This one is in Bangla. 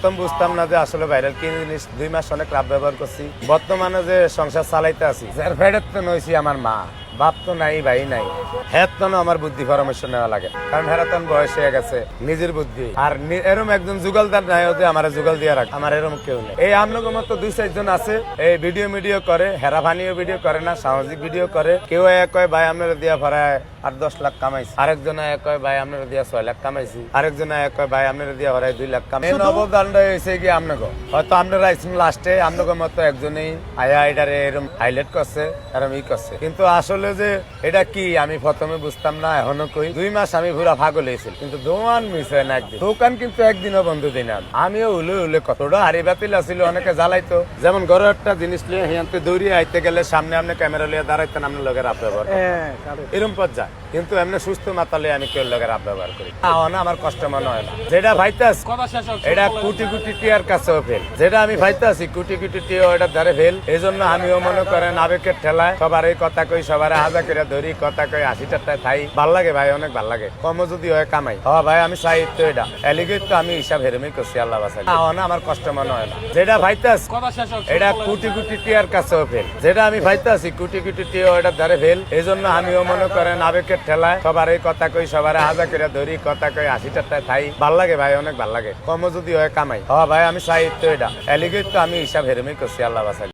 প্রথম বুঝতাম না যে আসলে ভাইরাল কি জিনিস। 2 মাস অনেক রাব ব্যবহার করছি। বর্তমানে যে সংসার চালাইতে আছি, যার ফেডের তো নইছি আমার মা, বাপ তো নাই, ভাই নাই। হেতন আমার বুদ্ধি পরামর্শ নেওয়া লাগে, কারণ হেরাতন বয়স হয়ে গেছে, নিজের বুদ্ধি। আর এরম একজন যুগলদার নাই যে আমার যুগল দিয়ে রাখ, আমার এরম কেউ নেই। এই আমনগর মতো 2-4 জন আছে, এই ভিডিও করে, হেরা ভানিও ভিডিও করে না, সামাজিক ভিডিও করে। কেউ কয় ভাই আপনারা দিয়া ভরায় 8-10 লাখ কামাইছি, আরেকজন কয় ভাই আপনারা দিয়া 6 লাখ কামাইছি, আরেকজন কয় ভাই আপনারা দিয়া ভরায় 2 লাখ কামাই। অবদানটা হয়েছে কি আমনগর, হয়তো আপনারা আইসুন লাস্টে, আমনগর মতো একজনেই আয়া এটারে এরম হাইলাইট করছে, এরম ই করছে। কিন্তু আসলে যে এটা কি আমি প্রথমে বুঝতাম না, এখনো কই 2 মাস আমি পুরা পাগল হয়েছিল। কিন্তু দোকান মিস হয় না একদিন, দোকান কিন্তু একদিনও বন্ধ দিই না। আমিও উলে কতটা হারি বাতিল আছিল, অনেকে জ্বালাইতো। যেমন ঘরে একটা জিনিস লিয়ে হিয়ান্তে দৌড়িয়ে আইতে গেলে সামনে আপনি ক্যামেরা লিয়ে দাঁড়াইতেন, আপনার লগের আপ ব্যবহার এরম পর্যায়ে। কিন্তু এমনি সুস্থ মাতালে আমি কেউ লগের আপ ব্যবহার করি না, আমার কষ্ট মনে হয় না। যেটা ভাইতাস এটা কোটি কোটি টিয়ার কাছেও ফেল, যেটা আমি ভাইতাছি কোটি কোটি টিয়া ওটার ধারে ফেল। এই জন্য আমিও মনে করেন আবেগের ঠেলায় সবার এই কথা কই, সবার হাজা করে ধরি, কথা কই 80টায় থাই। ভাল লাগে ভাই, অনেক ভাল লাগে। কম যদি হয় কামাই ভাই, আমি চাই তো এটা এলিগেট তো আমি হিসাব হেরেমি করছি, আল্লাহ বাসাই না, আমার কষ্ট মনে হয় না। যেটা ভাইতাস এটা কোটি কোটি টিয়ার কাছেও ফেল, যেটা আমি ভাইতাছি কোটি কোটি টিয়া ওটার ধারে ফেল। এই জন্য আমিও মনে করেন আবেগের ঠেলায় সবার এই কথা কই, সবার হাজা করে ধরি, কথা কই 80টায় থাই। ভাল লাগে ভাই, অনেক ভাল লাগে। কম যদি হয় কামাই ভাই, আমি চাই তো এটা এলিগেট তো আমি হিসাব হেরেমি করছি, আল্লাহ বাসাই।